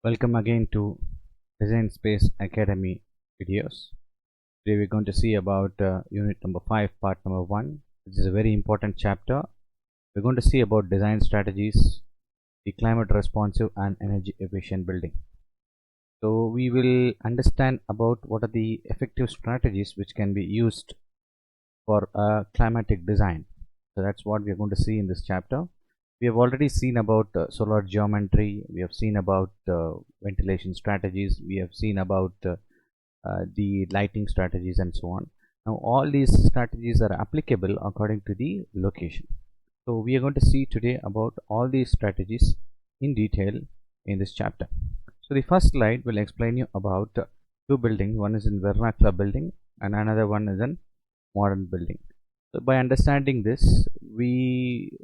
Welcome again to Design Space Academy videos. Today we're going to see about unit number 5, part number 1, which is a very important chapter. We're going to see about design strategies, the climate responsive and energy efficient building. So we will understand about what are the effective strategies which can be used for climatic design. So that's what we're going to see in this chapter. We have already seen about solar geometry, we have seen about ventilation strategies, we have seen about the lighting strategies and so on. Now all these strategies are applicable according to the location. So we are going to see today about all these strategies in detail in this chapter. So the first slide will explain you about two buildings. One is in vernacular building and another one is in modern building. So by understanding this, we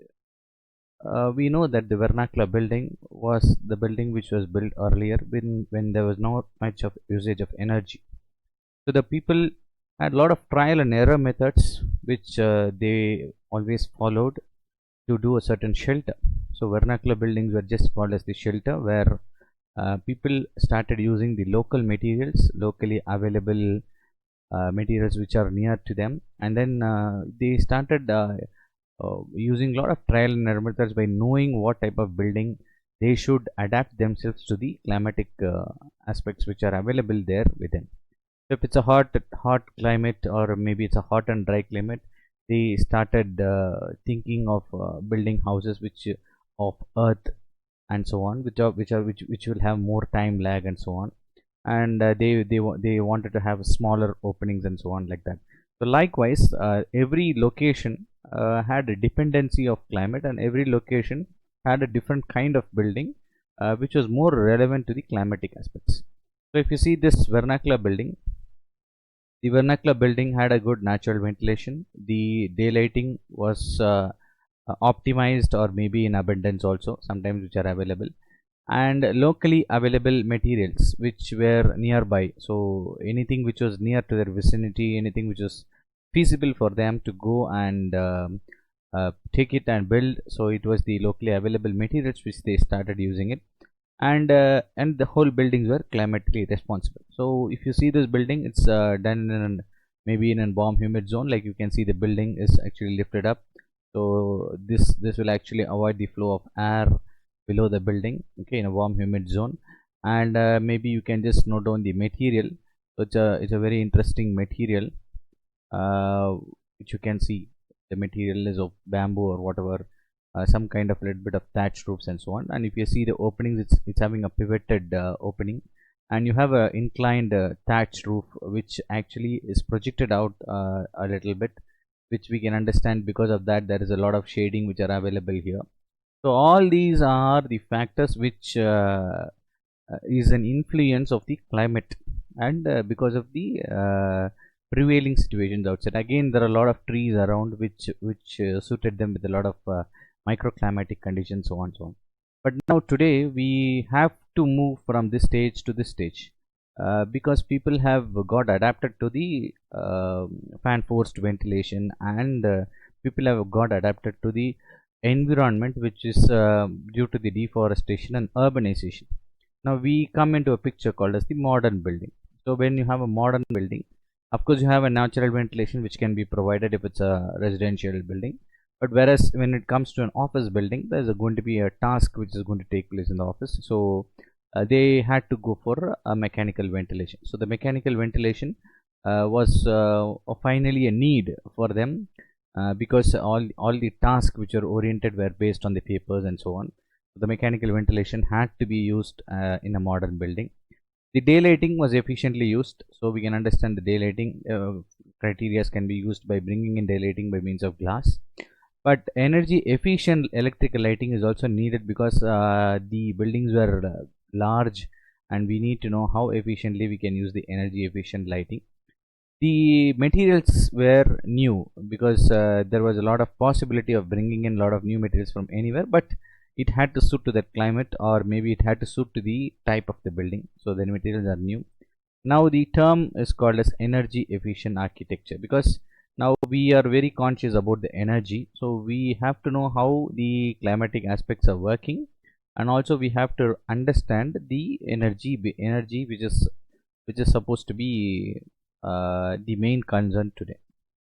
know that the vernacular building was the building which was built earlier when there was not much of usage of energy. So the people had a lot of trial and error methods which they always followed to do a certain shelter. So vernacular buildings were just called as the shelter, where people started using the local materials, locally available materials which are near to them, and then they started using a lot of trial and error methods by knowing what type of building they should adapt themselves to the climatic aspects which are available there within. So if it's a hot climate, or maybe it's a hot and dry climate, they started thinking of building houses which of earth and so on, which will have more time lag and so on, and they wanted to have smaller openings and so on, like that. So likewise, every location had a dependency of climate, and every location had a different kind of building which was more relevant to the climatic aspects. So if you see this vernacular building, the vernacular building had a good natural ventilation. The daylighting was optimized, or maybe in abundance also, sometimes, which are available, and locally available materials which were nearby. So anything which was near to their vicinity, anything which was feasible for them to go and take it and build. So it was the locally available materials which they started using it, and the whole buildings were climatically responsible. So if you see this building, it's done in maybe in a warm humid zone. Like you can see, the building is actually lifted up, so this will actually avoid the flow of air below the building, okay, in a warm humid zone. And maybe you can just note down the material. So it's a very interesting material which you can see. The material is of bamboo or whatever, some kind of little bit of thatched roofs and so on. And if you see the openings, it's having a pivoted opening, and you have a inclined thatched roof which actually is projected out a little bit, which we can understand because of that there is a lot of shading which are available here. So all these are the factors which is an influence of the climate, and because of the prevailing situations outside. Again, there are a lot of trees around which suited them with a lot of microclimatic conditions, so on and so on. But now today we have to move from this stage to this stage because people have got adapted to the fan forced ventilation, and people have got adapted to the environment which is due to the deforestation and urbanization. Now we come into a picture called as the modern building. So when you have a modern building, of course you have a natural ventilation which can be provided if it's a residential building. But whereas when it comes to an office building, there's going to be a task which is going to take place in the office. So they had to go for a mechanical ventilation. So the mechanical ventilation was finally a need for them because all the tasks which are oriented were based on the papers and so on. So the mechanical ventilation had to be used in a modern building. The daylighting was efficiently used, so we can understand the daylighting criteria can be used by bringing in daylighting by means of glass. But energy efficient electrical lighting is also needed because the buildings were large, and we need to know how efficiently we can use the energy efficient lighting. The materials were new because there was a lot of possibility of bringing in a lot of new materials from anywhere, but it had to suit to that climate, or maybe it had to suit to the type of the building. So the materials are new. Now the term is called as energy efficient architecture, because now we are very conscious about the energy. So we have to know how the climatic aspects are working, and also we have to understand the energy which is supposed to be the main concern today.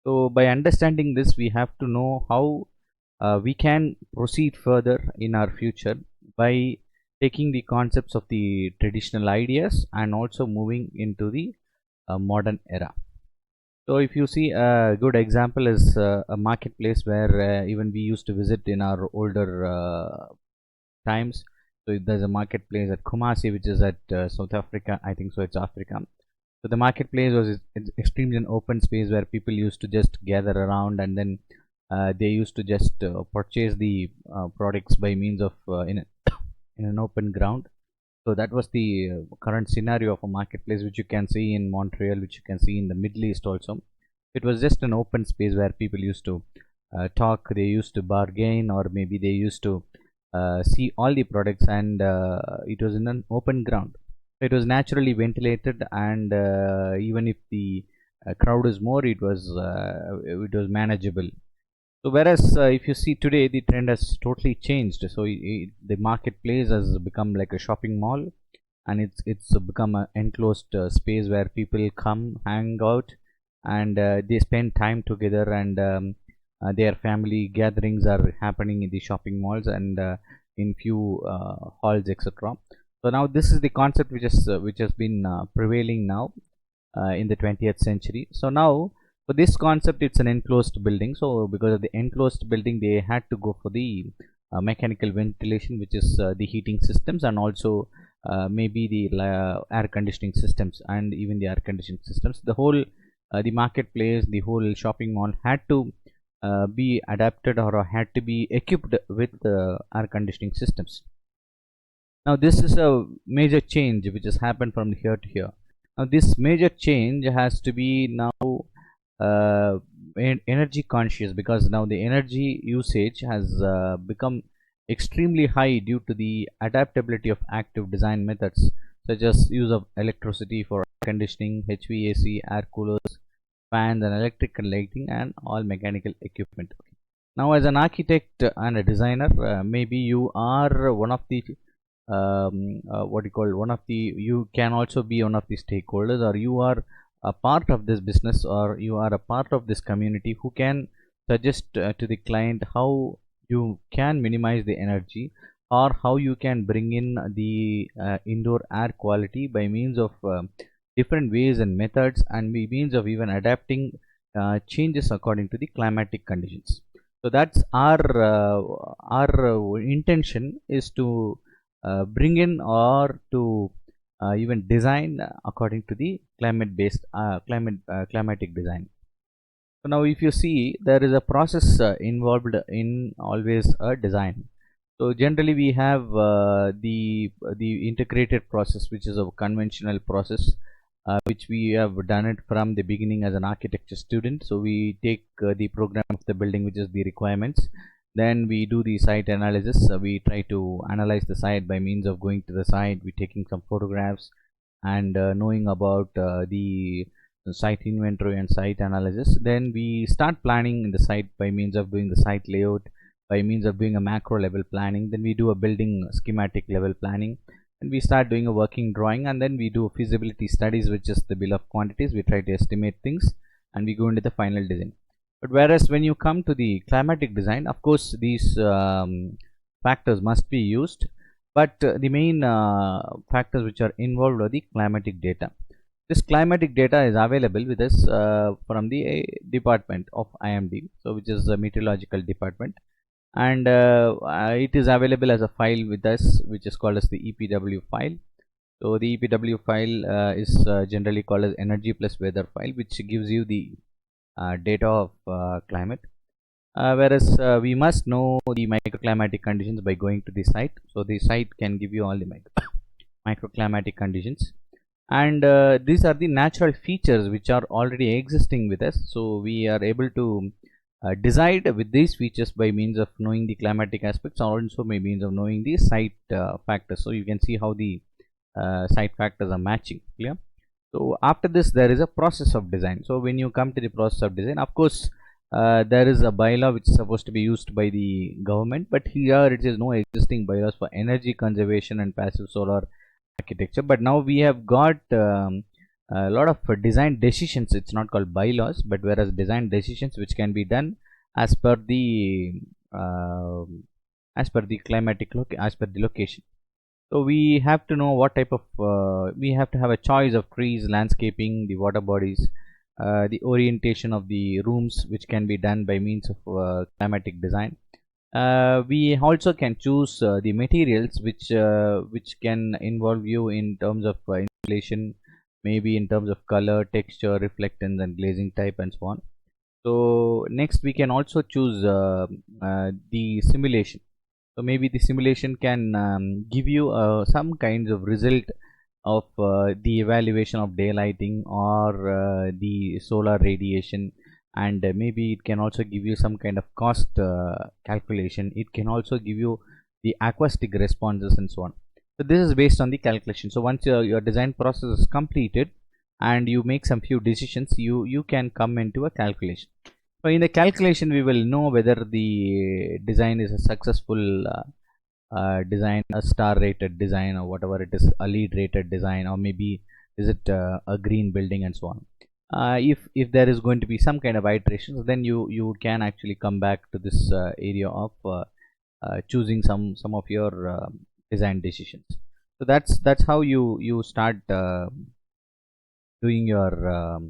So by understanding this, we have to know how we can proceed further in our future by taking the concepts of the traditional ideas and also moving into the modern era. So if you see, a good example is a marketplace where even we used to visit in our older times. So there's a marketplace at Kumasi, which is at South Africa. I think so. It's Africa. So the marketplace was it's extremely an open space where people used to just gather around, and then they used to just purchase the products by means of in an open ground. So that was the current scenario of a marketplace, which you can see in Montreal, which you can see in the Middle East also. It was just an open space where people used to talk, they used to bargain, or maybe they used to see all the products, and it was in an open ground. It was naturally ventilated, and even if the crowd is more, it was manageable. So whereas if you see today, the trend has totally changed. So the marketplace has become like a shopping mall, and it's become an enclosed space where people come, hang out, and they spend time together, and their family gatherings are happening in the shopping malls and in few halls, etc. So now this is the concept which has been prevailing now in the 20th century. So now for this concept, it's an enclosed building. So because of the enclosed building, they had to go for the mechanical ventilation, which is the heating systems, and also maybe the air conditioning systems, and even the air conditioning systems. The whole the marketplace, the whole shopping mall had to be adapted or had to be equipped with air conditioning systems. Now this is a major change which has happened from here to here. Now this major change has to be now energy conscious, because now the energy usage has become extremely high due to the adaptability of active design methods, such as use of electricity for air conditioning, HVAC, air coolers, fans, and electrical lighting, and all mechanical equipment. Now as an architect and a designer, maybe you are one of the what you call one of the you can also be one of the stakeholders, or you are a part of this business, or you are a part of this community who can suggest to the client how you can minimize the energy, or how you can bring in the indoor air quality by means of different ways and methods, and by means of even adapting changes according to the climatic conditions. So that's our intention is to bring in or to even design according to the climatic design. So now if you see, there is a process involved in always a design. So generally we have the integrated process, which is a conventional process, which we have done it from the beginning as an architecture student. So we take the program of the building, which is the requirements. Then we do the site analysis. We try to analyze the site by means of going to the site, we taking some photographs, and knowing about the site inventory and site analysis. Then we start planning the site by means of doing the site layout, by means of doing a macro level planning. Then we do a building schematic level planning, and we start doing a working drawing, and then we do feasibility studies, which is the bill of quantities. We try to estimate things, and we go into the final design. But whereas when you come to the climatic design, of course these factors must be used, but the main factors which are involved are the climatic data. This climatic data is available with us from the department of IMD, so which is the meteorological department, and it is available as a file with us, which is called as the EPW file. So the EPW file is generally called as energy plus weather file, which gives you the data of climate, whereas we must know the microclimatic conditions by going to the site. So the site can give you all the microclimatic conditions, and these are the natural features which are already existing with us. So we are able to decide with these features by means of knowing the climatic aspects, or also by means of knowing the site factors. So you can see how the site factors are matching. Clear? So after this, there is a process of design. So when you come to the process of design, of course there is a bylaw which is supposed to be used by the government, but here it is no existing bylaws for energy conservation and passive solar architecture. But now we have got a lot of design decisions. It's not called bylaws, but whereas design decisions which can be done as per the uh, climatic as per the location. So we have to know what type of we have to have a choice of trees, landscaping, the water bodies, the orientation of the rooms, which can be done by means of climatic design. We also can choose the materials which can involve you in terms of insulation, maybe in terms of color, texture, reflectance, and glazing type, and so on. So next we can also choose the simulation. So maybe the simulation can give you some kinds of result of the evaluation of daylighting or the solar radiation, and maybe it can also give you some kind of cost calculation. It can also give you the acoustic responses and so on. So this is based on the calculation. So once your design process is completed and you make some few decisions, you can come into a calculation. So in the calculation we will know whether the design is a successful design, a star rated design, or whatever it is, a lead rated design, or maybe is it a green building, and so on. If there is going to be some kind of iterations, then you can actually come back to this area of choosing some of your design decisions. So that's how you start doing your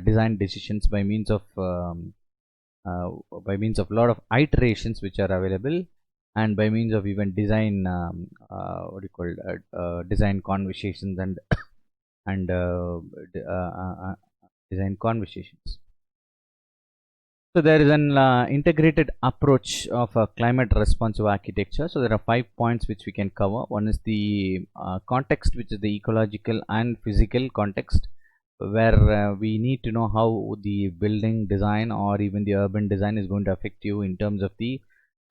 design decisions by means of a lot of iterations which are available, and by means of even design what do you call design conversations and and design conversations. So there is an integrated approach of a climate responsive architecture. So there are 5 points which we can cover. One is the context, which is the ecological and physical context, where we need to know how the building design or even the urban design is going to affect you in terms of the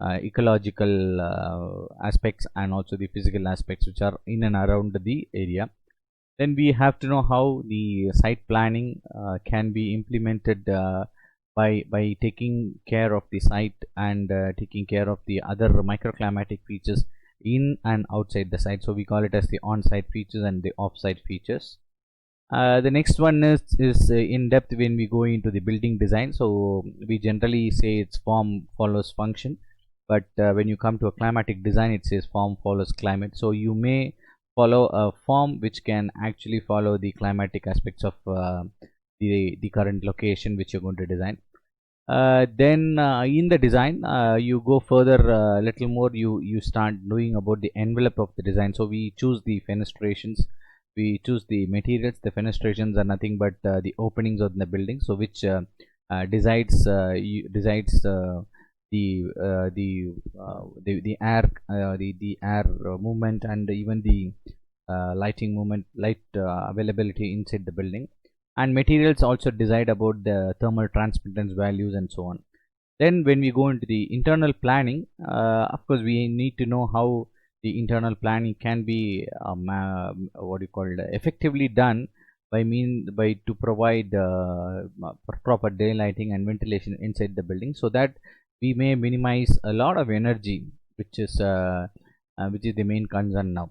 ecological aspects and also the physical aspects which are in and around the area. Then we have to know how the site planning can be implemented by taking care of the site and taking care of the other microclimatic features in and outside the site. So we call it as the on-site features and the off-site features. The next one is in depth when we go into the building design. So we generally say it's form follows function, but when you come to a climatic design, it says form follows climate. So you may follow a form which can actually follow the climatic aspects of the current location which you're going to design. Then in the design you go further a little more, you start knowing about the envelope of the design. So we choose the fenestrations, we choose the materials. The fenestrations are nothing but the openings of the building, so which decides the air the air movement, and even the light availability inside the building. And materials also decide about the thermal transmittance values and so on. Then when we go into the internal planning, of course we need to know how the internal planning can be what do you call effectively done by to provide proper daylighting and ventilation inside the building, so that we may minimize a lot of energy, which is the main concern now.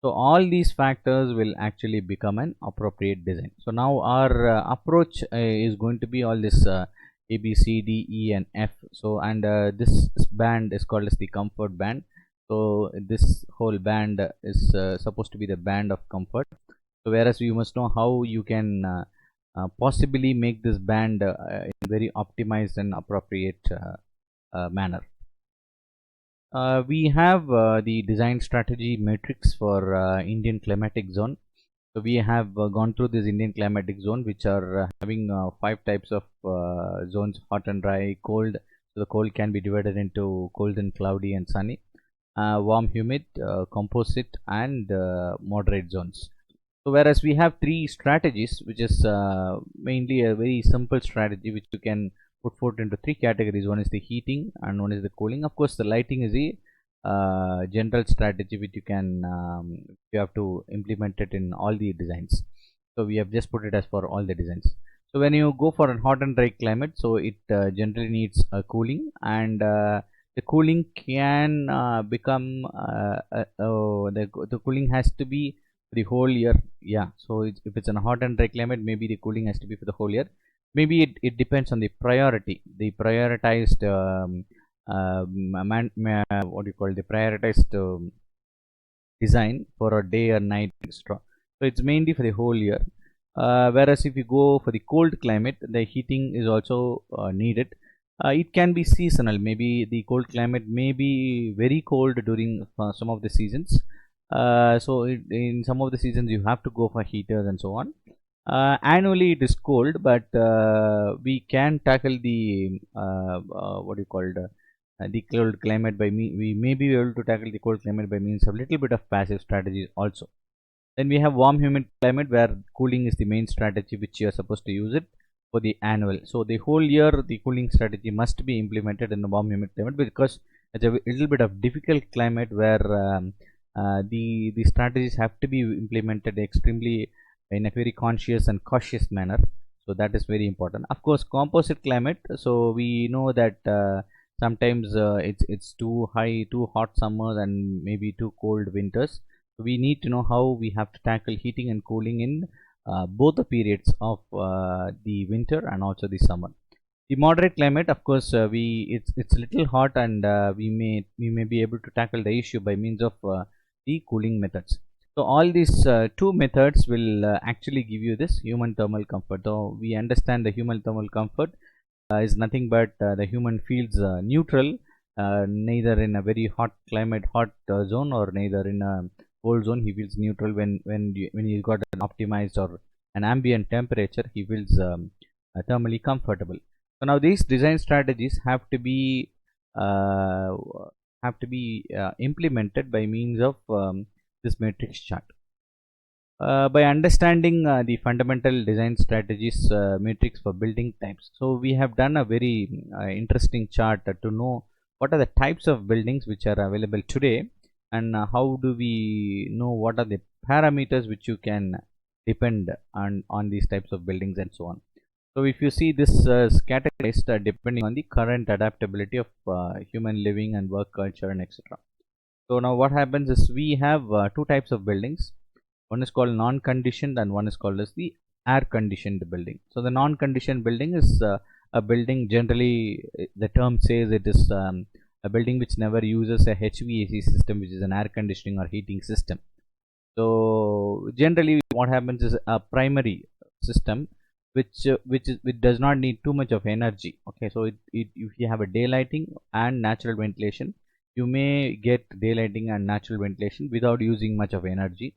So all these factors will actually become an appropriate design. So now our approach is going to be all this A, B, C, D, E, and F. So and this band is called as the comfort band. So this whole band is supposed to be the band of comfort. So whereas you must know how you can possibly make this band in very optimized and appropriate manner. We have the design strategy matrix for Indian climatic zone. So we have gone through this Indian climatic zone, which are having 5 types of zones: hot and dry, cold. So the cold can be divided into cold and cloudy and sunny, warm, humid, composite, and moderate zones. So whereas we have 3 strategies, which is mainly a very simple strategy which you can put forth into 3 categories. One is the heating and one is the cooling. Of course the lighting is the general strategy which you can you have to implement it in all the designs. So we have just put it as for all the designs. So when you go for a hot and dry climate, so it generally needs cooling, and the cooling can become the cooling has to be the whole year. Yeah, so if it's in a hot and dry climate, maybe the cooling has to be for the whole year. Maybe it depends on the priority, the prioritized what do you call the prioritized design for a day or night extra. So it's mainly for the whole year. Whereas if you go for the cold climate, the heating is also needed. It can be seasonal. Maybe the cold climate may be very cold during some of the seasons. In some of the seasons, you have to go for heaters and so on. Annually, it is cold, but we can tackle the what do you call the cold climate we may be able to tackle the cold climate by means of little bit of passive strategies also. Then we have warm humid climate where cooling is the main strategy which you are supposed to use it for the annual. So the whole year the cooling strategy must be implemented in the warm humid climate, because it's a little bit of difficult climate where the strategies have to be implemented extremely in a very conscious and cautious manner. So that is very important. Of course, composite climate. So we know that sometimes it's too high, too hot summers and maybe too cold winters. So we need to know how we have to tackle heating and cooling in both the periods of the winter and also the summer. The moderate climate, of course, it's a little hot, and we may be able to tackle the issue by means of the cooling methods. So all these two methods will actually give you this human thermal comfort. So we understand the human thermal comfort is nothing but the human feels neutral, neither in a very hot climate, hot zone, or neither in a cold zone. He feels neutral when he's got an optimized or an ambient temperature. He feels thermally comfortable. So now these design strategies uh, have to be implemented by means of this matrix chart. By understanding the fundamental design strategies matrix for building types. So we have done a very interesting chart to know what are the types of buildings which are available today, and how do we know what are the parameters which you can depend on these types of buildings and so on. So if you see this is categorized depending on the current adaptability of human living and work culture and etc. So now what happens is we have two types of buildings. One is called non-conditioned and one is called as the air-conditioned building. So the non-conditioned building is a building, generally the term says it is a building which never uses a HVAC system, which is an air conditioning or heating system. So generally what happens is a primary system which does not need too much of energy. Okay, so if you have a daylighting and natural ventilation, you may get daylighting and natural ventilation without using much of energy.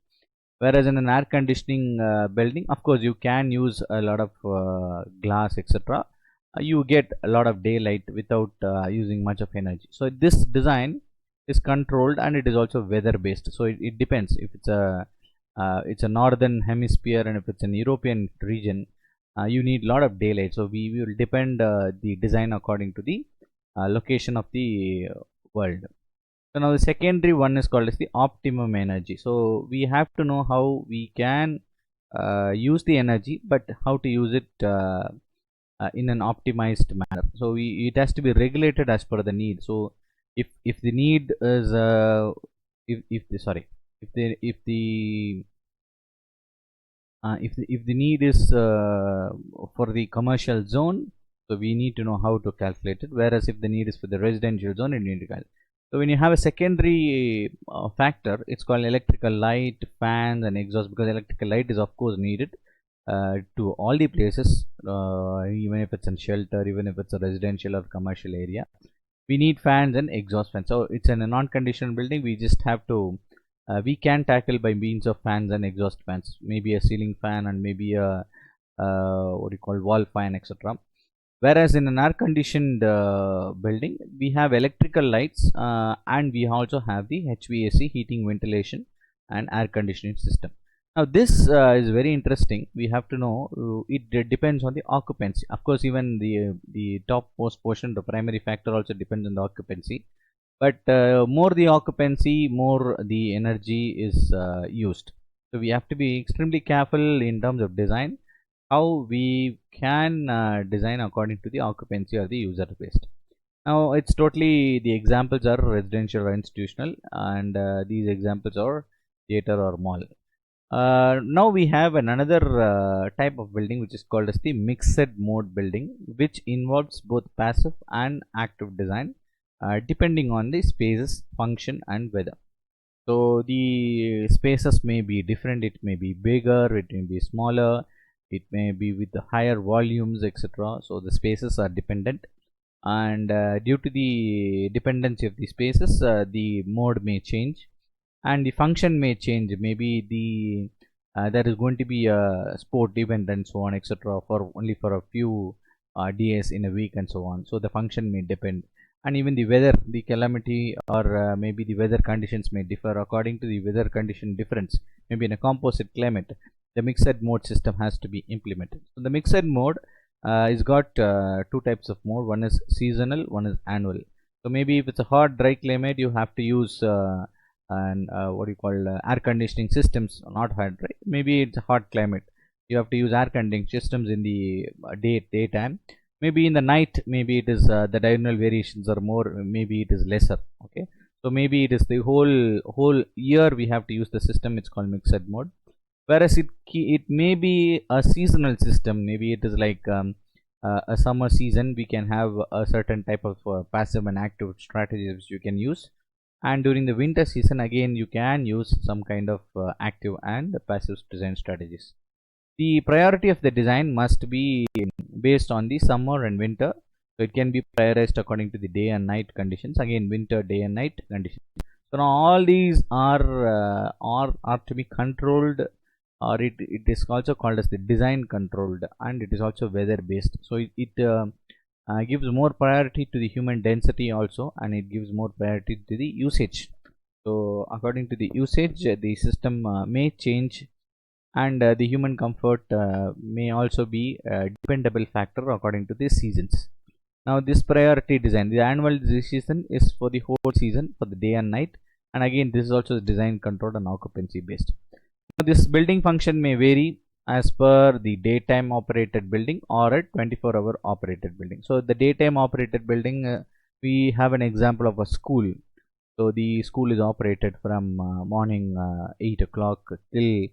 Whereas in an air conditioning building, of course, you can use a lot of glass, etc. You get a lot of daylight without using much of energy. So this design is controlled and it is also weather based. So it depends if it's a northern hemisphere, and if it's an European region, you need a lot of daylight. So we will depend the design according to the location of the world. So now the secondary one is called as the optimum energy. So we have to know how we can use the energy, but how to use it in an optimized manner. So it has to be regulated as per the need. So if the need is if the sorry if the need is for the commercial zone, so we need to know how to calculate it. Whereas if the need is for the residential zone, you need to calculate. So when you have a secondary factor, it's called electrical light, fans and exhaust, because electrical light is of course needed to all the places, even if it's in shelter, even if it's a residential or commercial area. We need fans and exhaust fans. So it's in a non-conditional building. We just have to we can tackle by means of fans and exhaust fans, maybe a ceiling fan and maybe a what do you call wall fan, etc. Whereas in an air conditioned building, we have electrical lights and we also have the HVAC, heating, ventilation and air conditioning system. Now this is very interesting. We have to know it depends on the occupancy. Of course, even the topmost portion, the primary factor, also depends on the occupancy. But more the occupancy, more the energy is used. So we have to be extremely careful in terms of design. how we can design according to the occupancy or the user based. Now it's totally, the examples are residential or institutional, and these examples are theater or mall. Now we have another type of building which is called as the mixed mode building, which involves both passive and active design depending on the spaces, function and weather. So the spaces may be different, it may be bigger, it may be smaller, it may be with higher volumes, etc. So the spaces are dependent, and due to the dependency of the spaces, the mode may change and the function may change. Maybe the there is going to be a sport event and so on, etc., for only for a few days in a week and so on. So the function may depend, and even the weather, the calamity, or maybe the weather conditions may differ according to the weather condition difference. Maybe in a composite climate, the mixed mode system has to be implemented. So the mixed mode is got two types of mode. One is seasonal, one is annual. So maybe if it's a hot dry climate, you have to use and what do you call air conditioning systems, not hot dry. Maybe it's a hot climate, you have to use air conditioning systems in the daytime. Maybe in the night, maybe it is the diurnal variations are more, maybe it is lesser. Okay, so maybe it is the whole year we have to use the system. It's called mixed mode. Whereas it may be a seasonal system. Maybe it is like a summer season, we can have a certain type of passive and active strategies you can use, and during the winter season again you can use some kind of active and passive design strategies. The priority of the design must be based on the summer and winter, so it can be prioritized according to the day and night conditions. Again, winter, day and night conditions. So now all these are to be controlled, or it is also called as the design controlled, and it is also weather based. So it gives more priority to the human density also, and it gives more priority to the usage. So according to the usage, the system may change, and the human comfort may also be a dependable factor according to the seasons. Now this priority design, the annual decision is for the whole season, for the day and night, and again this is also design controlled and occupancy based. Now this building function may vary as per the daytime operated building or a 24-hour operated building. So the daytime operated building, we have an example of a school. So the school is operated from morning 8 o'clock till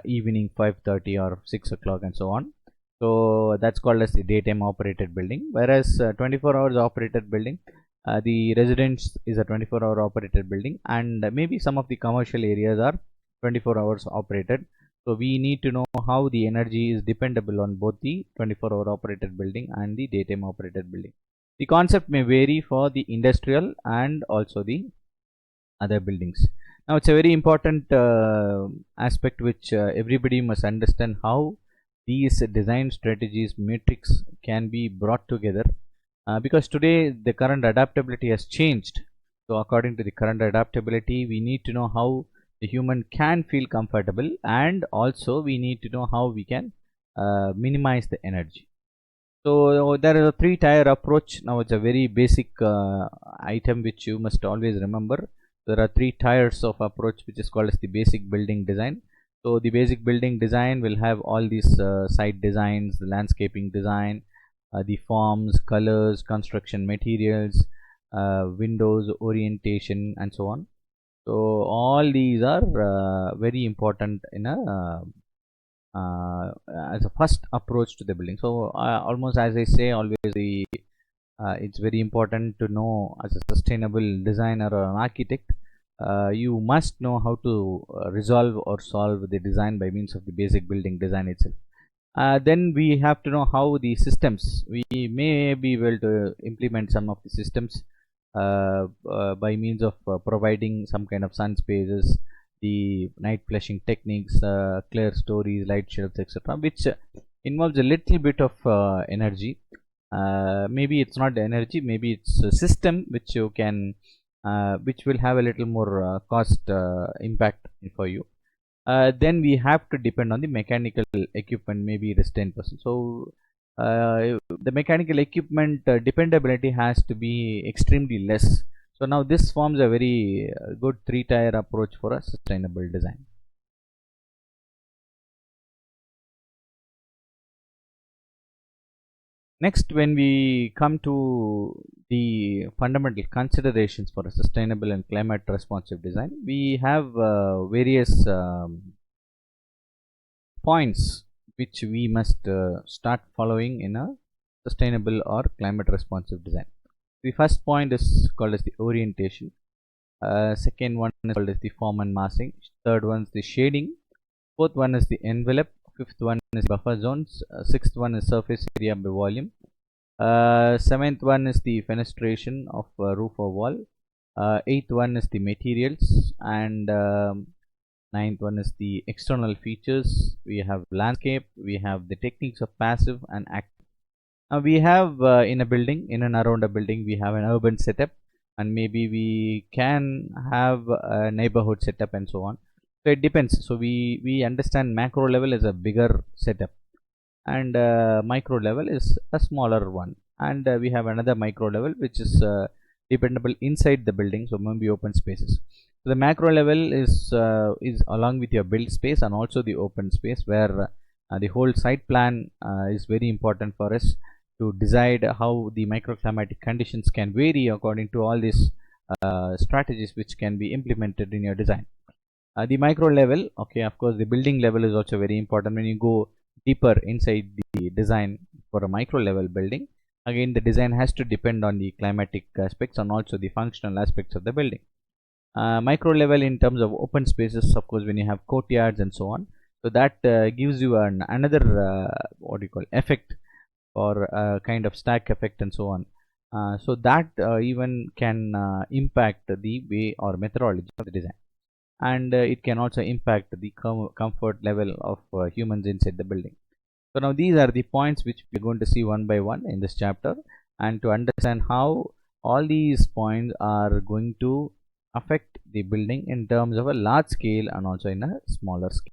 evening 5:30 or 6 o'clock and so on. So that's called as the daytime operated building. Whereas 24 hours operated building, the residence is a 24-hour operated building, and maybe some of the commercial areas are 24 hours operated. So we need to know how the energy is dependable on both the 24-hour operated building and the daytime operated building. The concept may vary for the industrial and also the other buildings. Now it's a very important aspect which everybody must understand, how these design strategies matrix can be brought together, because today the current adaptability has changed. So according to the current adaptability, we need to know how the human can feel comfortable, and also we need to know how we can minimize the energy. So there is a three-tier approach. Now it's a very basic item which you must always remember. There are three tiers of approach which is called as the basic building design. So the basic building design will have all these site designs, the landscaping design, the forms, colors, construction materials, windows, orientation and so on. So all these are very important in a as a first approach to the building. So almost as I say always, it's very important to know, as a sustainable designer or an architect, you must know how to resolve or solve the design by means of the basic building design itself. Then we have to know how the systems, we may be able to implement some of the systems by means of providing some kind of sun spaces, the night flashing techniques, clear stories, light shelves, etc., which involves a little bit of energy. Maybe it's not the energy, maybe it's a system which you can which will have a little more cost impact for you. Then we have to depend on the mechanical equipment, maybe it is 10%. So the mechanical equipment dependability has to be extremely less. So now this forms a very good three-tier approach for a sustainable design. Next, when we come to the fundamental considerations for a sustainable and climate responsive design, we have various points which we must start following in a sustainable or climate responsive design. The first point is called as the orientation. Second one is called as the form and massing. Third one is the shading. Fourth one is the envelope. Fifth one is buffer zones. Sixth one is surface area by volume. Seventh one is the fenestration of roof or wall. Eighth one is the materials, and ninth one is the external features. We have landscape. We have the techniques of passive and active. We have in a building, in and around a building, we have an urban setup, and maybe we can have a neighborhood setup and so on. So it depends. So we understand macro level is a bigger setup, and micro level is a smaller one, and we have another micro level which is dependable inside the building, so maybe open spaces. So the macro level is along with your build space and also the open space, where the whole site plan is very important for us to decide how the microclimatic conditions can vary according to all these strategies which can be implemented in your design. The micro level, okay, of course the building level is also very important. When you go deeper inside the design for a micro level building, again the design has to depend on the climatic aspects and also the functional aspects of the building. Micro level in terms of open spaces, of course when you have courtyards and so on, so that gives you another what do you call effect, or a kind of stack effect and so on. So that even can impact the way or methodology of the design, and it can also impact the comfort level of humans inside the building. So now these are the points which we are going to see one by one in this chapter, and to understand how all these points are going to affect the building in terms of a large scale and also in a smaller scale.